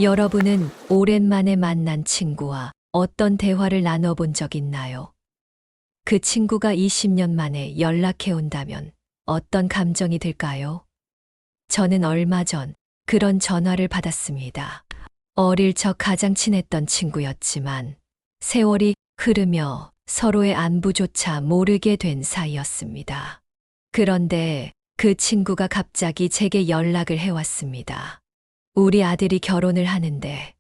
여러분은 오랜만에 만난 친구와 어떤 대화를 나눠본 적 있나요? 그 친구가 20년 만에 연락해 온다면 어떤 감정이 들까요? 저는 얼마 전 그런 전화를 받았습니다. 어릴 적 가장 친했던 친구였지만 세월이 흐르며 서로의 안부조차 모르게 된 사이였습니다. 그런데 그 친구가 갑자기 제게 연락을 해왔습니다. 우리 아들이 결혼을 하는데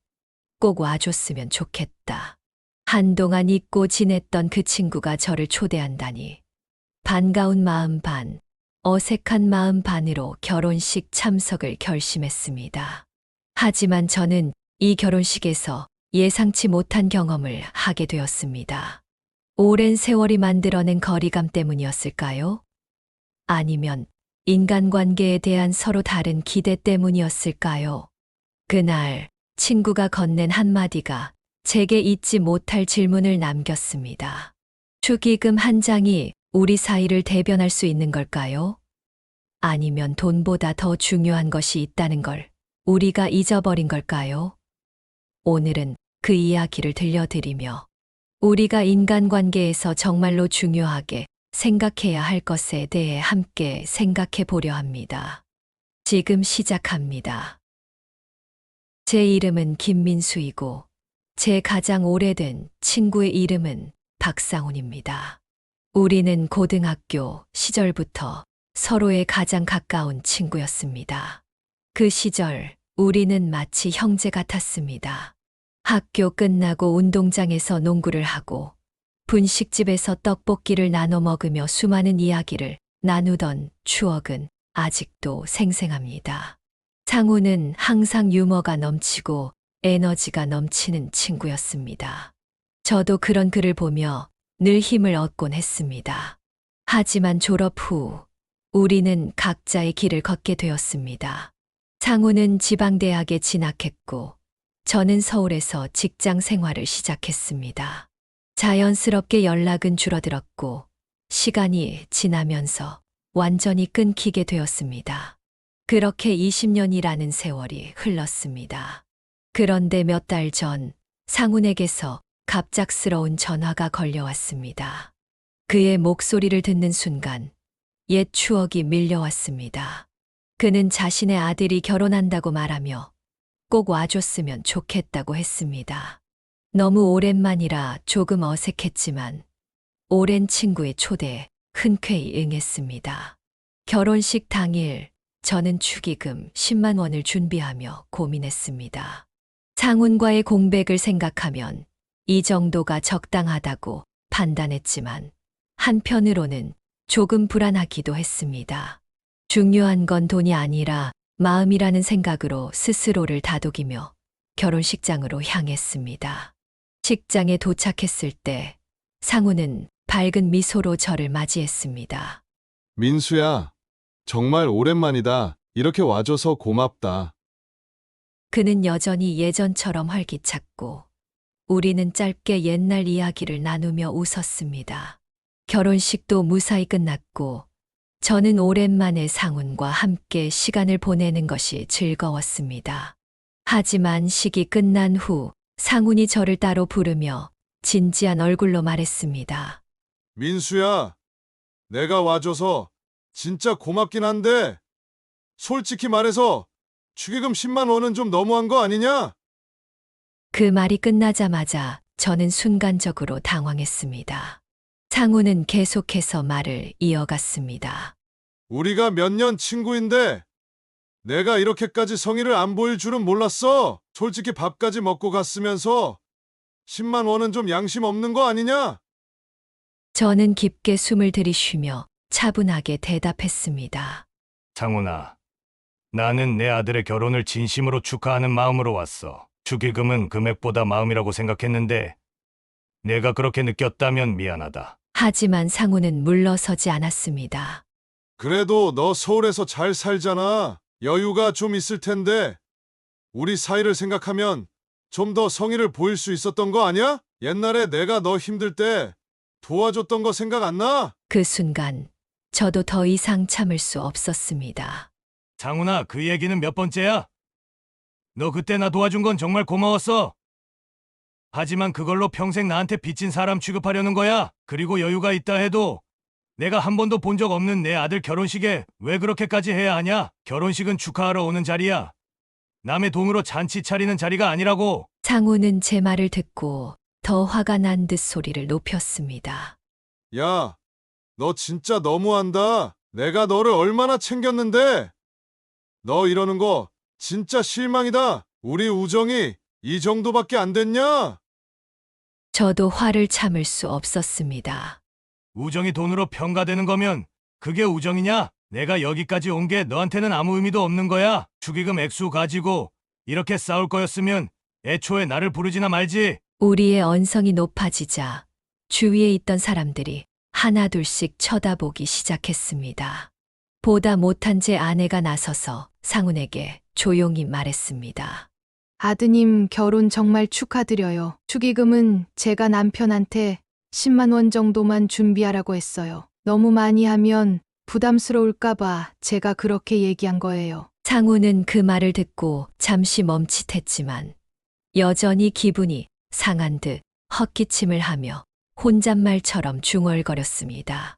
꼭 와줬으면 좋겠다. 한동안 잊고 지냈던 그 친구가 저를 초대한다니 반가운 마음 반, 어색한 마음 반으로 결혼식 참석을 결심했습니다. 하지만 저는 이 결혼식에서 예상치 못한 경험을 하게 되었습니다. 오랜 세월이 만들어낸 거리감 때문이었을까요? 아니면 인간관계에 대한 서로 다른 기대 때문이었을까요? 그날 친구가 건넨 한마디가 제게 잊지 못할 질문을 남겼습니다. 축의금 한 장이 우리 사이를 대변할 수 있는 걸까요? 아니면 돈보다 더 중요한 것이 있다는 걸 우리가 잊어버린 걸까요? 오늘은 그 이야기를 들려드리며 우리가 인간관계에서 정말로 중요하게 생각해야 할 것에 대해 함께 생각해 보려 합니다. 지금 시작합니다. 제 이름은 김민수이고 제 가장 오래된 친구의 이름은 박상훈입니다. 우리는 고등학교 시절부터 서로의 가장 가까운 친구였습니다. 그 시절 우리는 마치 형제 같았습니다. 학교 끝나고 운동장에서 농구를 하고 분식집에서 떡볶이를 나눠 먹으며 수많은 이야기를 나누던 추억은 아직도 생생합니다. 상우는 항상 유머가 넘치고 에너지가 넘치는 친구였습니다. 저도 그런 그를 보며 늘 힘을 얻곤 했습니다. 하지만 졸업 후 우리는 각자의 길을 걷게 되었습니다. 상우는 지방대학에 진학했고 저는 서울에서 직장 생활을 시작했습니다. 자연스럽게 연락은 줄어들었고 시간이 지나면서 완전히 끊기게 되었습니다. 그렇게 20년이라는 세월이 흘렀습니다. 그런데 몇 달 전 상훈에게서 갑작스러운 전화가 걸려왔습니다. 그의 목소리를 듣는 순간 옛 추억이 밀려왔습니다. 그는 자신의 아들이 결혼한다고 말하며 꼭 와줬으면 좋겠다고 했습니다. 너무 오랜만이라 조금 어색했지만 오랜 친구의 초대에 흔쾌히 응했습니다. 결혼식 당일 저는 축의금 10만 원을 준비하며 고민했습니다. 상훈과의 공백을 생각하면 이 정도가 적당하다고 판단했지만 한편으로는 조금 불안하기도 했습니다. 중요한 건 돈이 아니라 마음이라는 생각으로 스스로를 다독이며 결혼식장으로 향했습니다. 식장에 도착했을 때 상훈은 밝은 미소로 저를 맞이했습니다. 민수야, 정말 오랜만이다. 이렇게 와줘서 고맙다. 그는 여전히 예전처럼 활기찼고 우리는 짧게 옛날 이야기를 나누며 웃었습니다. 결혼식도 무사히 끝났고 저는 오랜만에 상훈과 함께 시간을 보내는 것이 즐거웠습니다. 하지만 식이 끝난 후 상훈이 저를 따로 부르며 진지한 얼굴로 말했습니다. 민수야, 내가 와줘서 진짜 고맙긴 한데, 솔직히 말해서 축의금 10만 원은 좀 너무한 거 아니냐? 그 말이 끝나자마자 저는 순간적으로 당황했습니다. 상훈은 계속해서 말을 이어갔습니다. 우리가 몇 년 친구인데, 내가 이렇게까지 성의를 안 보일 줄은 몰랐어. 솔직히 밥까지 먹고 갔으면서 10만 원은 좀 양심 없는 거 아니냐? 저는 깊게 숨을 들이쉬며 차분하게 대답했습니다. 상훈아, 나는 내 아들의 결혼을 진심으로 축하하는 마음으로 왔어. 축의금은 금액보다 마음이라고 생각했는데 내가 그렇게 느꼈다면 미안하다. 하지만 상훈은 물러서지 않았습니다. 그래도 너 서울에서 잘 살잖아. 여유가 좀 있을 텐데, 우리 사이를 생각하면 좀 더 성의를 보일 수 있었던 거 아니야? 옛날에 내가 너 힘들 때 도와줬던 거 생각 안 나? 그 순간 저도 더 이상 참을 수 없었습니다. 상훈아, 그 얘기는 몇 번째야? 너 그때 나 도와준 건 정말 고마웠어. 하지만 그걸로 평생 나한테 빚진 사람 취급하려는 거야. 그리고 여유가 있다 해도 내가 한 번도 본 적 없는 내 아들 결혼식에 왜 그렇게까지 해야 하냐? 결혼식은 축하하러 오는 자리야. 남의 돈으로 잔치 차리는 자리가 아니라고. 상우는 제 말을 듣고 더 화가 난 듯 소리를 높였습니다. 야, 너 진짜 너무한다. 내가 너를 얼마나 챙겼는데. 너 이러는 거 진짜 실망이다. 우리 우정이 이 정도밖에 안 됐냐? 저도 화를 참을 수 없었습니다. 우정이 돈으로 평가되는 거면 그게 우정이냐? 내가 여기까지 온 게 너한테는 아무 의미도 없는 거야. 축의금 액수 가지고 이렇게 싸울 거였으면 애초에 나를 부르지나 말지. 우리의 언성이 높아지자 주위에 있던 사람들이 하나둘씩 쳐다보기 시작했습니다. 보다 못한 제 아내가 나서서 상훈에게 조용히 말했습니다. 아드님 결혼 정말 축하드려요. 축의금은 제가 남편한테 10만 원 정도만 준비하라고 했어요. 너무 많이 하면 부담스러울까봐 제가 그렇게 얘기한 거예요. 상훈은 그 말을 듣고 잠시 멈칫했지만 여전히 기분이 상한 듯 헛기침을 하며 혼잣말처럼 중얼거렸습니다.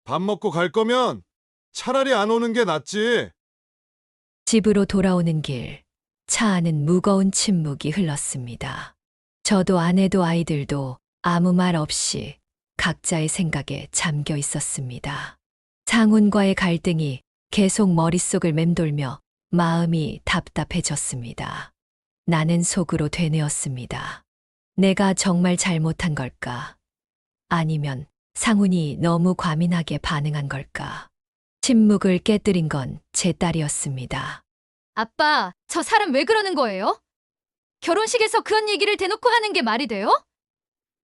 밥 먹고 갈 거면 차라리 안 오는 게 낫지. 집으로 돌아오는 길, 차 안은 무거운 침묵이 흘렀습니다. 저도 아내도 아이들도 아무 말 없이 각자의 생각에 잠겨 있었습니다. 상훈과의 갈등이 계속 머릿속을 맴돌며 마음이 답답해졌습니다. 나는 속으로 되뇌었습니다. 내가 정말 잘못한 걸까? 아니면 상훈이 너무 과민하게 반응한 걸까? 침묵을 깨뜨린 건 제 딸이었습니다. 아빠, 저 사람 왜 그러는 거예요? 결혼식에서 그런 얘기를 대놓고 하는 게 말이 돼요?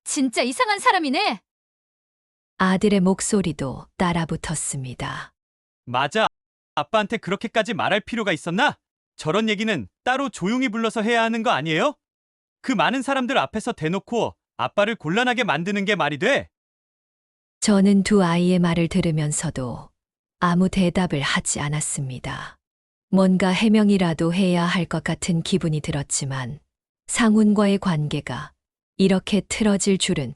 진짜 이상한 사람이네. 아들의 목소리도 따라붙었습니다. 맞아. 아빠한테 그렇게까지 말할 필요가 있었나? 저런 얘기는 따로 조용히 불러서 해야 하는 거 아니에요? 그 많은 사람들 앞에서 대놓고 아빠를 곤란하게 만드는 게 말이 돼? 저는 두 아이의 말을 들으면서도 아무 대답을 하지 않았습니다. 뭔가 해명이라도 해야 할 것 같은 기분이 들었지만 상훈과의 관계가 이렇게 틀어질 줄은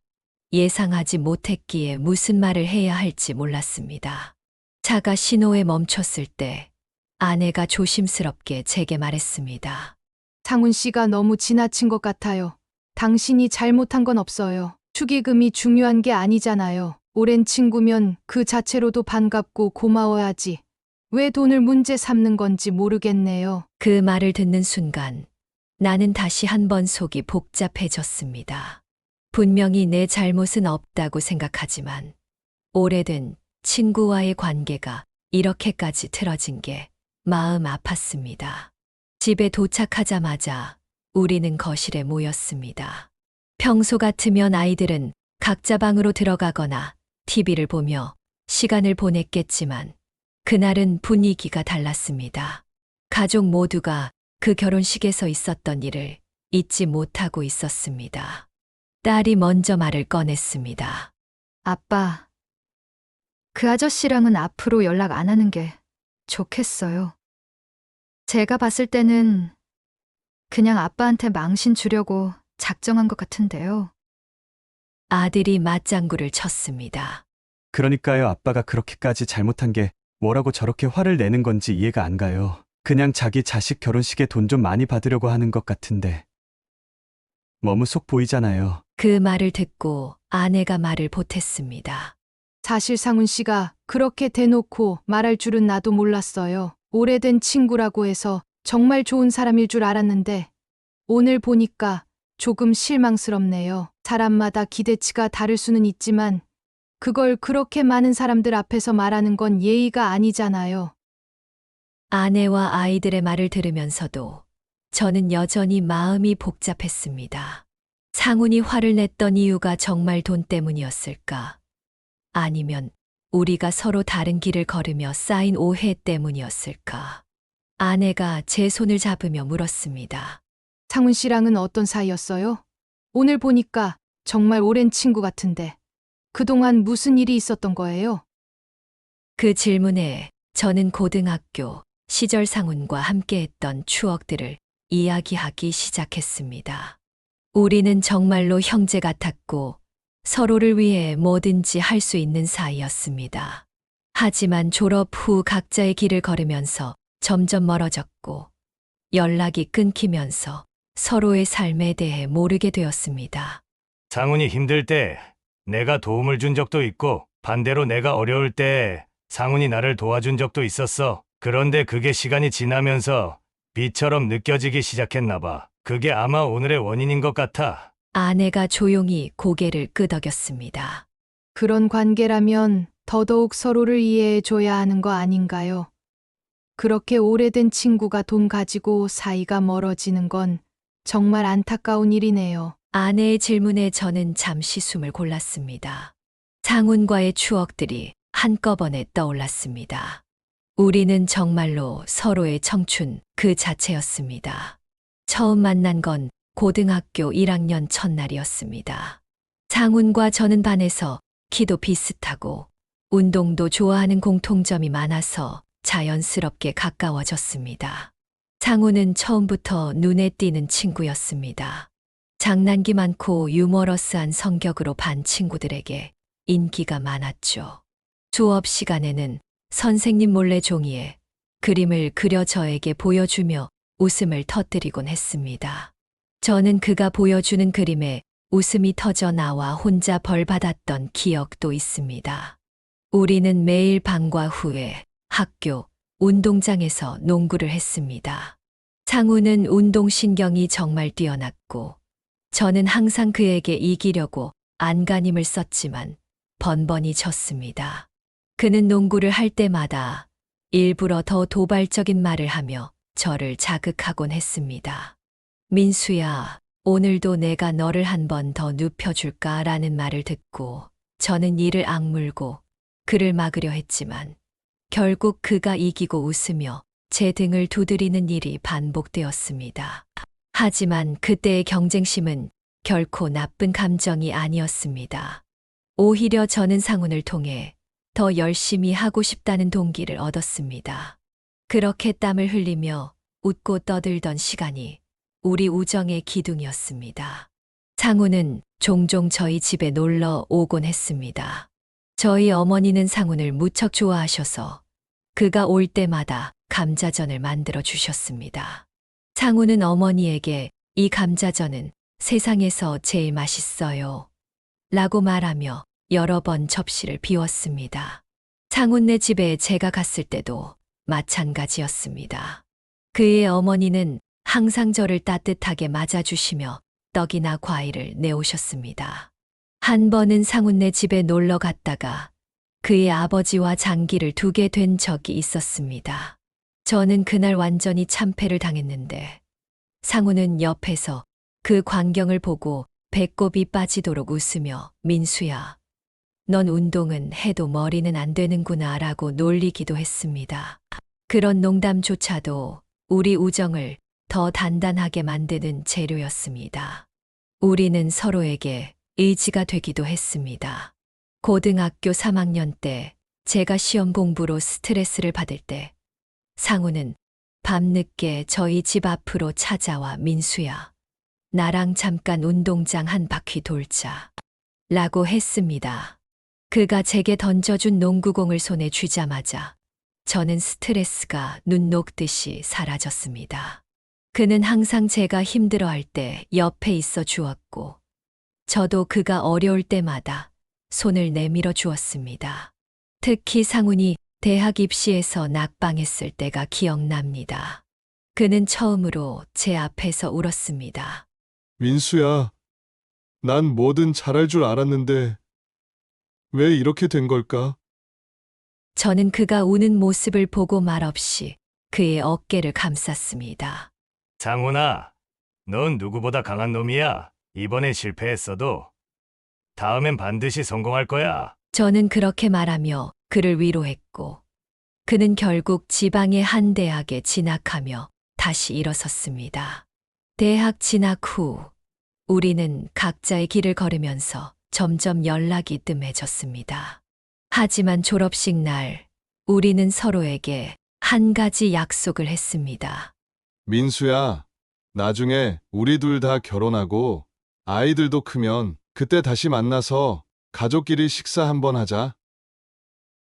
예상하지 못했기에 무슨 말을 해야 할지 몰랐습니다. 차가 신호에 멈췄을 때 아내가 조심스럽게 제게 말했습니다. 상훈 씨가 너무 지나친 것 같아요. 당신이 잘못한 건 없어요. 축의금이 중요한 게 아니잖아요. 오랜 친구면 그 자체로도 반갑고 고마워야지. 왜 돈을 문제 삼는 건지 모르겠네요. 그 말을 듣는 순간 나는 다시 한번 속이 복잡해졌습니다. 분명히 내 잘못은 없다고 생각하지만 오래된 친구와의 관계가 이렇게까지 틀어진 게 마음 아팠습니다. 집에 도착하자마자 우리는 거실에 모였습니다. 평소 같으면 아이들은 각자 방으로 들어가거나 TV를 보며 시간을 보냈겠지만 그날은 분위기가 달랐습니다. 가족 모두가 그 결혼식에서 있었던 일을 잊지 못하고 있었습니다. 딸이 먼저 말을 꺼냈습니다. 아빠, 그 아저씨랑은 앞으로 연락 안 하는 게 좋겠어요. 제가 봤을 때는 그냥 아빠한테 망신 주려고 작정한 것 같은데요. 아들이 맞장구를 쳤습니다. 그러니까요, 아빠가 그렇게까지 잘못한 게 뭐라고 저렇게 화를 내는 건지 이해가 안 가요. 그냥 자기 자식 결혼식에 돈 좀 많이 받으려고 하는 것 같은데. 너무 속 보이잖아요. 그 말을 듣고 아내가 말을 보탰습니다. 사실 상훈 씨가 그렇게 대놓고 말할 줄은 나도 몰랐어요. 오래된 친구라고 해서 정말 좋은 사람일 줄 알았는데 오늘 보니까 조금 실망스럽네요. 사람마다 기대치가 다를 수는 있지만 그걸 그렇게 많은 사람들 앞에서 말하는 건 예의가 아니잖아요. 아내와 아이들의 말을 들으면서도 저는 여전히 마음이 복잡했습니다. 상훈이 화를 냈던 이유가 정말 돈 때문이었을까? 아니면 우리가 서로 다른 길을 걸으며 쌓인 오해 때문이었을까? 아내가 제 손을 잡으며 물었습니다. 상훈 씨랑은 어떤 사이였어요? 오늘 보니까 정말 오랜 친구 같은데 그동안 무슨 일이 있었던 거예요? 그 질문에 저는 고등학교 시절 상훈과 함께했던 추억들을 이야기하기 시작했습니다. 우리는 정말로 형제 같았고 서로를 위해 뭐든지 할 수 있는 사이였습니다. 하지만 졸업 후 각자의 길을 걸으면서 점점 멀어졌고 연락이 끊기면서 서로의 삶에 대해 모르게 되었습니다. 상훈이 힘들 때 내가 도움을 준 적도 있고 반대로 내가 어려울 때 상훈이 나를 도와준 적도 있었어. 그런데 그게 시간이 지나면서 빚처럼 느껴지기 시작했나 봐. 그게 아마 오늘의 원인인 것 같아. 아내가 조용히 고개를 끄덕였습니다. 그런 관계라면 더더욱 서로를 이해해 줘야 하는 거 아닌가요? 그렇게 오래된 친구가 돈 가지고 사이가 멀어지는 건 정말 안타까운 일이네요. 아내의 질문에 저는 잠시 숨을 골랐습니다. 상훈과의 추억들이 한꺼번에 떠올랐습니다. 우리는 정말로 서로의 청춘 그 자체였습니다. 처음 만난 건 고등학교 1학년 첫날이었습니다. 상훈과 저는 반에서 키도 비슷하고 운동도 좋아하는 공통점이 많아서 자연스럽게 가까워졌습니다. 상훈은 처음부터 눈에 띄는 친구였습니다. 장난기 많고 유머러스한 성격으로 반 친구들에게 인기가 많았죠. 수업 시간에는 선생님 몰래 종이에 그림을 그려 저에게 보여주며 웃음을 터뜨리곤 했습니다. 저는 그가 보여주는 그림에 웃음이 터져 나와 혼자 벌 받았던 기억도 있습니다. 우리는 매일 방과 후에 학교, 운동장에서 농구를 했습니다. 상훈은 운동신경이 정말 뛰어났고 저는 항상 그에게 이기려고 안간힘을 썼지만 번번이 졌습니다. 그는 농구를 할 때마다 일부러 더 도발적인 말을 하며 저를 자극하곤 했습니다. 민수야, 오늘도 내가 너를 한 번 더 눕혀줄까? 라는 말을 듣고 저는 이를 악물고 그를 막으려 했지만 결국 그가 이기고 웃으며 제 등을 두드리는 일이 반복되었습니다. 하지만 그때의 경쟁심은 결코 나쁜 감정이 아니었습니다. 오히려 저는 상훈을 통해 더 열심히 하고 싶다는 동기를 얻었습니다. 그렇게 땀을 흘리며 웃고 떠들던 시간이 우리 우정의 기둥이었습니다. 상훈은 종종 저희 집에 놀러 오곤 했습니다. 저희 어머니는 상훈을 무척 좋아하셔서 그가 올 때마다 감자전을 만들어 주셨습니다. 상훈은 어머니에게 이 감자전은 세상에서 제일 맛있어요. 라고 말하며 여러 번 접시를 비웠습니다. 상훈네 집에 제가 갔을 때도 마찬가지였습니다. 그의 어머니는 항상 저를 따뜻하게 맞아주시며 떡이나 과일을 내오셨습니다. 한 번은 상훈네 집에 놀러 갔다가 그의 아버지와 장기를 두게 된 적이 있었습니다. 저는 그날 완전히 참패를 당했는데 상훈은 옆에서 그 광경을 보고 배꼽이 빠지도록 웃으며 민수야, 넌 운동은 해도 머리는 안 되는구나 라고 놀리기도 했습니다. 그런 농담조차도 우리 우정을 더 단단하게 만드는 재료였습니다. 우리는 서로에게 의지가 되기도 했습니다. 고등학교 3학년 때 제가 시험 공부로 스트레스를 받을 때 상훈은 밤늦게 저희 집 앞으로 찾아와 민수야, 나랑 잠깐 운동장 한 바퀴 돌자 라고 했습니다. 그가 제게 던져준 농구공을 손에 쥐자마자 저는 스트레스가 눈 녹듯이 사라졌습니다. 그는 항상 제가 힘들어할 때 옆에 있어 주었고 저도 그가 어려울 때마다 손을 내밀어 주었습니다. 특히 상훈이 대학 입시에서 낙방했을 때가 기억납니다. 그는 처음으로 제 앞에서 울었습니다. 민수야, 난 뭐든 잘할 줄 알았는데 왜 이렇게 된 걸까? 저는 그가 우는 모습을 보고 말없이 그의 어깨를 감쌌습니다. 상훈아, 넌 누구보다 강한 놈이야. 이번엔 실패했어도 다음엔 반드시 성공할 거야. 저는 그렇게 말하며 그를 위로했고 그는 결국 지방의 한 대학에 진학하며 다시 일어섰습니다. 대학 진학 후 우리는 각자의 길을 걸으면서 점점 연락이 뜸해졌습니다. 하지만 졸업식 날 우리는 서로에게 한 가지 약속을 했습니다. 민수야, 나중에 우리 둘 다 결혼하고 아이들도 크면 그때 다시 만나서 가족끼리 식사 한번 하자.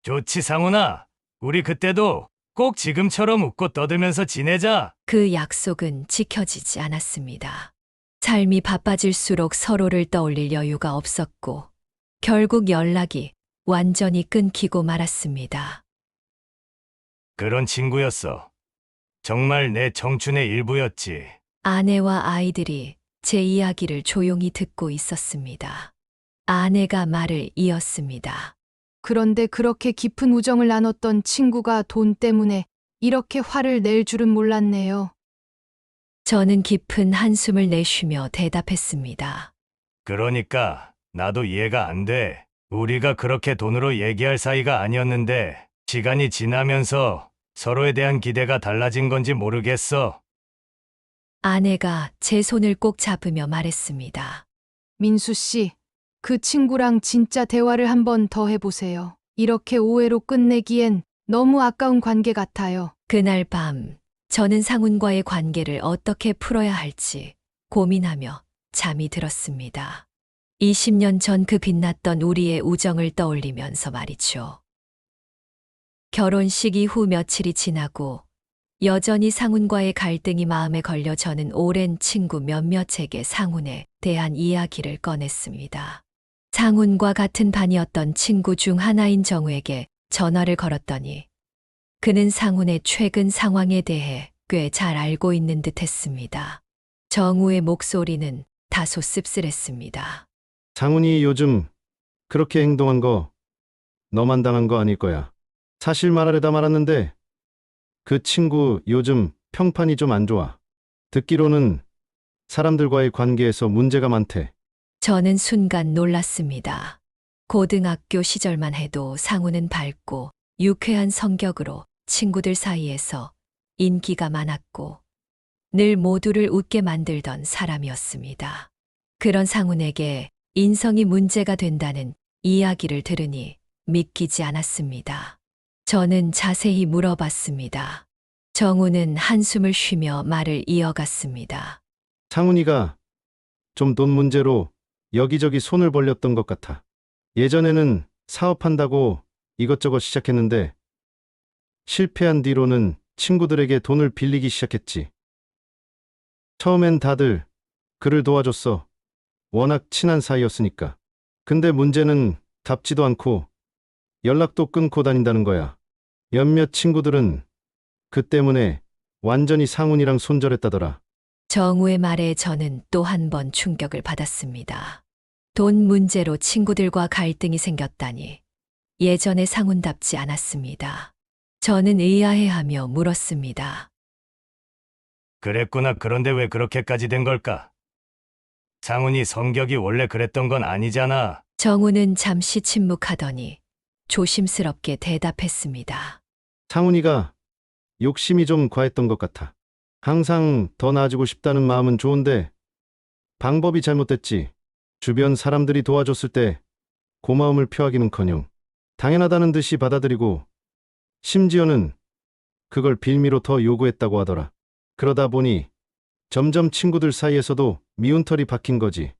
좋지, 상훈아. 우리 그때도 꼭 지금처럼 웃고 떠들면서 지내자. 그 약속은 지켜지지 않았습니다. 삶이 바빠질수록 서로를 떠올릴 여유가 없었고, 결국 연락이 완전히 끊기고 말았습니다. 그런 친구였어. 정말 내 청춘의 일부였지. 아내와 아이들이 제 이야기를 조용히 듣고 있었습니다. 아내가 말을 이었습니다. 그런데 그렇게 깊은 우정을 나눴던 친구가 돈 때문에 이렇게 화를 낼 줄은 몰랐네요. 저는 깊은 한숨을 내쉬며 대답했습니다. 그러니까 나도 이해가 안 돼. 우리가 그렇게 돈으로 얘기할 사이가 아니었는데 시간이 지나면서 서로에 대한 기대가 달라진 건지 모르겠어. 아내가 제 손을 꼭 잡으며 말했습니다. 민수 씨, 그 친구랑 진짜 대화를 한 번 더 해보세요. 이렇게 오해로 끝내기엔 너무 아까운 관계 같아요. 그날 밤, 저는 상훈과의 관계를 어떻게 풀어야 할지 고민하며 잠이 들었습니다. 20년 전 그 빛났던 우리의 우정을 떠올리면서 말이죠. 결혼식 이후 며칠이 지나고 여전히 상훈과의 갈등이 마음에 걸려 저는 오랜 친구 몇몇에게 상훈에 대한 이야기를 꺼냈습니다. 상훈과 같은 반이었던 친구 중 하나인 정우에게 전화를 걸었더니 그는 상훈의 최근 상황에 대해 꽤 잘 알고 있는 듯 했습니다. 정우의 목소리는 다소 씁쓸했습니다. 상훈이 요즘 그렇게 행동한 거 너만 당한 거 아닐 거야. 사실 말하려다 말았는데 그 친구 요즘 평판이 좀 안 좋아. 듣기로는 사람들과의 관계에서 문제가 많대. 저는 순간 놀랐습니다. 고등학교 시절만 해도 상훈은 밝고 유쾌한 성격으로 친구들 사이에서 인기가 많았고 늘 모두를 웃게 만들던 사람이었습니다. 그런 상훈에게 인성이 문제가 된다는 이야기를 들으니 믿기지 않았습니다. 저는 자세히 물어봤습니다. 정우는 한숨을 쉬며 말을 이어갔습니다. 상훈이가 좀 돈 문제로 여기저기 손을 벌렸던 것 같아. 예전에는 사업한다고 이것저것 시작했는데 실패한 뒤로는 친구들에게 돈을 빌리기 시작했지. 처음엔 다들 그를 도와줬어. 워낙 친한 사이였으니까. 근데 문제는 답지도 않고 연락도 끊고 다닌다는 거야. 몇몇 친구들은 그 때문에 완전히 상훈이랑 손절했다더라. 정우의 말에 저는 또 한 번 충격을 받았습니다. 돈 문제로 친구들과 갈등이 생겼다니 예전의 상훈답지 않았습니다. 저는 의아해하며 물었습니다. 그랬구나. 그런데 왜 그렇게까지 된 걸까? 상훈이 성격이 원래 그랬던 건 아니잖아. 정우는 잠시 침묵하더니 조심스럽게 대답했습니다. 상훈이가 욕심이 좀 과했던 것 같아. 항상 더 나아지고 싶다는 마음은 좋은데 방법이 잘못됐지. 주변 사람들이 도와줬을 때 고마움을 표하기는커녕 당연하다는 듯이 받아들이고 심지어는 그걸 빌미로 더 요구했다고 하더라. 그러다 보니 점점 친구들 사이에서도 미운 털이 박힌 거지.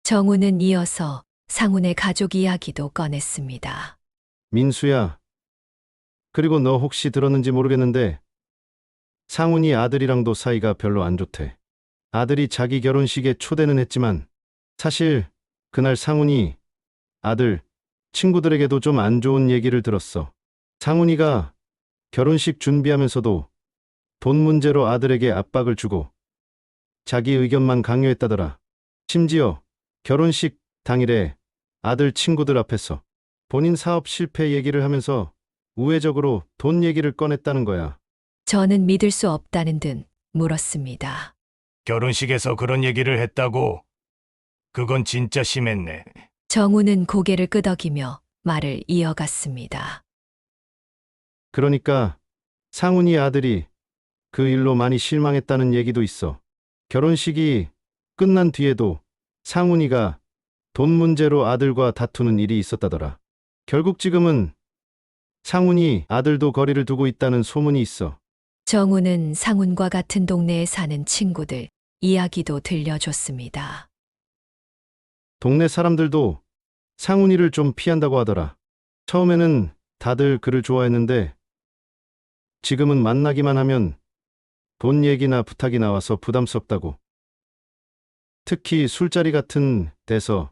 정우는 이어서 상훈의 가족 이야기도 꺼냈습니다. 민수야, 그리고 너 혹시 들었는지 모르겠는데 상훈이 아들이랑도 사이가 별로 안 좋대. 아들이 자기 결혼식에 초대는 했지만 사실 그날 상훈이 아들 친구들에게도 좀 안 좋은 얘기를 들었어. 상훈이가 결혼식 준비하면서도 돈 문제로 아들에게 압박을 주고 자기 의견만 강요했다더라. 심지어 결혼식 당일에 아들 친구들 앞에서 본인 사업 실패 얘기를 하면서 우회적으로 돈 얘기를 꺼냈다는 거야. 저는 믿을 수 없다는 듯 물었습니다. 결혼식에서 그런 얘기를 했다고? 그건 진짜 심했네. 정우는 고개를 끄덕이며 말을 이어갔습니다. 그러니까 상훈이 아들이 그 일로 많이 실망했다는 얘기도 있어. 결혼식이 끝난 뒤에도 상훈이가 돈 문제로 아들과 다투는 일이 있었다더라. 결국 지금은 상훈이 아들도 거리를 두고 있다는 소문이 있어. 정우는 상훈과 같은 동네에 사는 친구들 이야기도 들려줬습니다. 동네 사람들도 상훈이를 좀 피한다고 하더라. 처음에는 다들 그를 좋아했는데 지금은 만나기만 하면 돈 얘기나 부탁이 나와서 부담스럽다고. 특히 술자리 같은 데서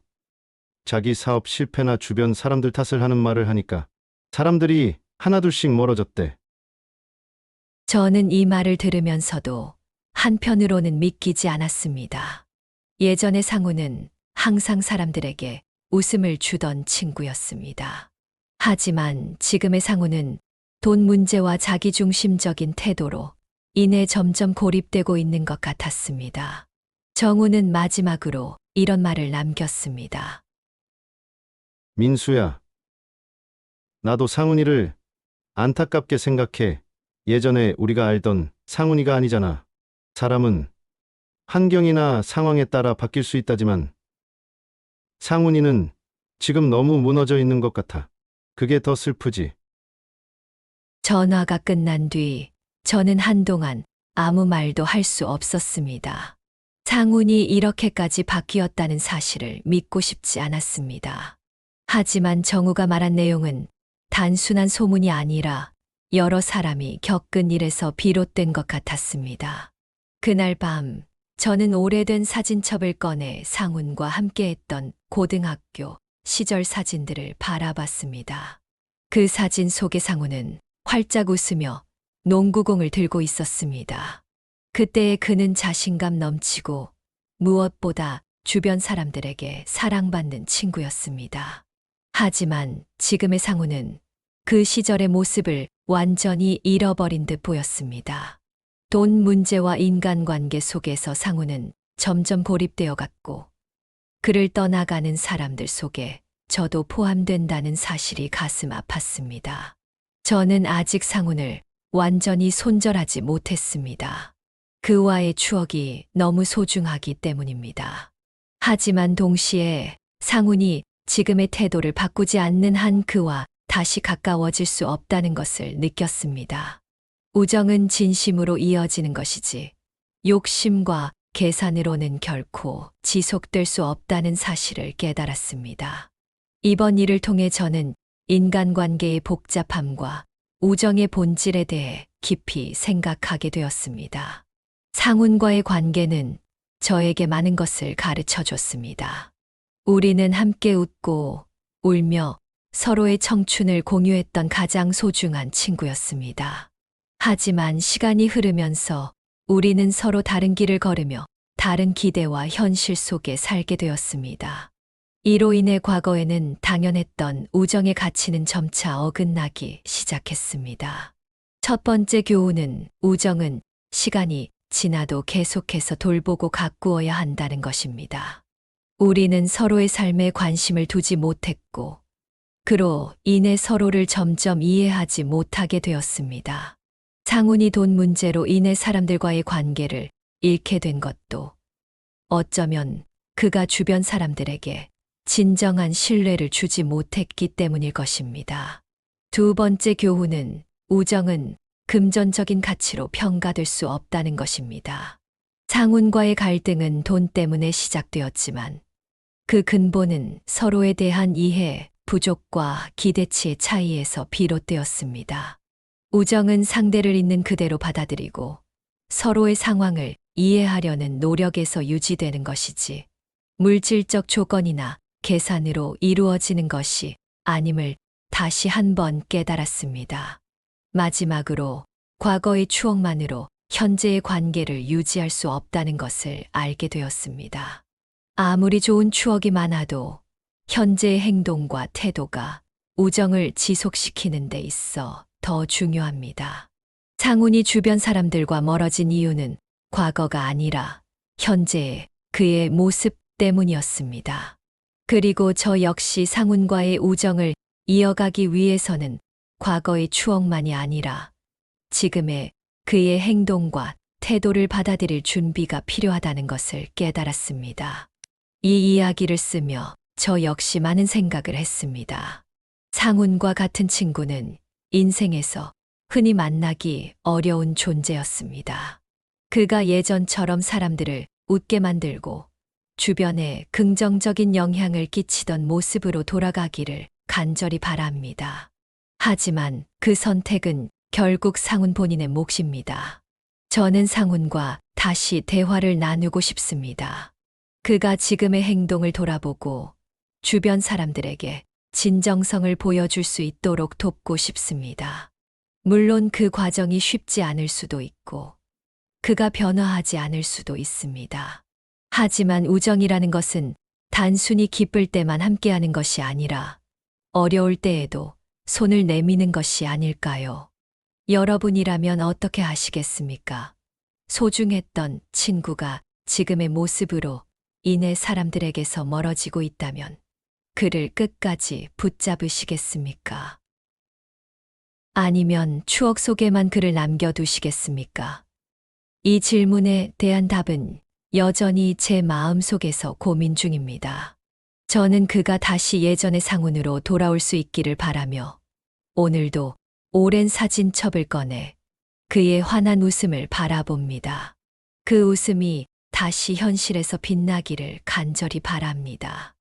자기 사업 실패나 주변 사람들 탓을 하는 말을 하니까 사람들이 하나둘씩 멀어졌대. 저는 이 말을 들으면서도 한편으로는 믿기지 않았습니다. 예전에 상우는 항상 사람들에게 웃음을 주던 친구였습니다. 하지만 지금의 상우는 돈 문제와 자기중심적인 태도로 인해 점점 고립되고 있는 것 같았습니다. 정우는 마지막으로 이런 말을 남겼습니다. 민수야, 나도 상훈이를 안타깝게 생각해. 예전에 우리가 알던 상훈이가 아니잖아. 사람은 환경이나 상황에 따라 바뀔 수 있다지만 상훈이는 지금 너무 무너져 있는 것 같아. 그게 더 슬프지. 전화가 끝난 뒤 저는 한동안 아무 말도 할 수 없었습니다. 상훈이 이렇게까지 바뀌었다는 사실을 믿고 싶지 않았습니다. 하지만 정우가 말한 내용은 단순한 소문이 아니라 여러 사람이 겪은 일에서 비롯된 것 같았습니다. 그날 밤 저는 오래된 사진첩을 꺼내 상훈과 함께했던 고등학교 시절 사진들을 바라봤습니다. 그 사진 속의 상훈은 활짝 웃으며 농구공을 들고 있었습니다. 그때의 그는 자신감 넘치고 무엇보다 주변 사람들에게 사랑받는 친구였습니다. 하지만 지금의 상훈은 그 시절의 모습을 완전히 잃어버린 듯 보였습니다. 돈 문제와 인간관계 속에서 상훈은 점점 고립되어 갔고 그를 떠나가는 사람들 속에 저도 포함된다는 사실이 가슴 아팠습니다. 저는 아직 상훈을 완전히 손절하지 못했습니다. 그와의 추억이 너무 소중하기 때문입니다. 하지만 동시에 상훈이 지금의 태도를 바꾸지 않는 한 그와 다시 가까워질 수 없다는 것을 느꼈습니다. 우정은 진심으로 이어지는 것이지 욕심과 계산으로는 결코 지속될 수 없다는 사실을 깨달았습니다. 이번 일을 통해 저는 인간관계의 복잡함과 우정의 본질에 대해 깊이 생각하게 되었습니다. 상훈과의 관계는 저에게 많은 것을 가르쳐 줬습니다. 우리는 함께 웃고 울며 서로의 청춘을 공유했던 가장 소중한 친구였습니다. 하지만 시간이 흐르면서 우리는 서로 다른 길을 걸으며 다른 기대와 현실 속에 살게 되었습니다. 이로 인해 과거에는 당연했던 우정의 가치는 점차 어긋나기 시작했습니다. 첫 번째 교훈은 우정은 시간이 지나도 계속해서 돌보고 가꾸어야 한다는 것입니다. 우리는 서로의 삶에 관심을 두지 못했고 그로 인해 서로를 점점 이해하지 못하게 되었습니다. 상훈이 돈 문제로 인해 사람들과의 관계를 잃게 된 것도 어쩌면 그가 주변 사람들에게 진정한 신뢰를 주지 못했기 때문일 것입니다. 두 번째 교훈은 우정은 금전적인 가치로 평가될 수 없다는 것입니다. 상훈과의 갈등은 돈 때문에 시작되었지만 그 근본은 서로에 대한 이해, 부족과 기대치의 차이에서 비롯되었습니다. 우정은 상대를 있는 그대로 받아들이고 서로의 상황을 이해하려는 노력에서 유지되는 것이지 물질적 조건이나 계산으로 이루어지는 것이 아님을 다시 한번 깨달았습니다. 마지막으로 과거의 추억만으로 현재의 관계를 유지할 수 없다는 것을 알게 되었습니다. 아무리 좋은 추억이 많아도 현재의 행동과 태도가 우정을 지속시키는 데 있어 더 중요합니다. 상훈이 주변 사람들과 멀어진 이유는 과거가 아니라 현재의 그의 모습 때문이었습니다. 그리고 저 역시 상훈과의 우정을 이어가기 위해서는 과거의 추억만이 아니라 지금의 그의 행동과 태도를 받아들일 준비가 필요하다는 것을 깨달았습니다. 이 이야기를 쓰며 저 역시 많은 생각을 했습니다. 상훈과 같은 친구는 인생에서 흔히 만나기 어려운 존재였습니다. 그가 예전처럼 사람들을 웃게 만들고 주변에 긍정적인 영향을 끼치던 모습으로 돌아가기를 간절히 바랍니다. 하지만 그 선택은 결국 상훈 본인의 몫입니다. 저는 상훈과 다시 대화를 나누고 싶습니다. 그가 지금의 행동을 돌아보고 주변 사람들에게 진정성을 보여줄 수 있도록 돕고 싶습니다. 물론 그 과정이 쉽지 않을 수도 있고 그가 변화하지 않을 수도 있습니다. 하지만 우정이라는 것은 단순히 기쁠 때만 함께하는 것이 아니라 어려울 때에도 손을 내미는 것이 아닐까요? 여러분이라면 어떻게 하시겠습니까? 소중했던 친구가 지금의 모습으로 인해 사람들에게서 멀어지고 있다면 그를 끝까지 붙잡으시겠습니까? 아니면 추억 속에만 그를 남겨두시겠습니까? 이 질문에 대한 답은 여전히 제 마음 속에서 고민 중입니다. 저는 그가 다시 예전의 상훈으로 돌아올 수 있기를 바라며 오늘도 오랜 사진첩을 꺼내 그의 환한 웃음을 바라봅니다. 그 웃음이 다시 현실에서 빛나기를 간절히 바랍니다.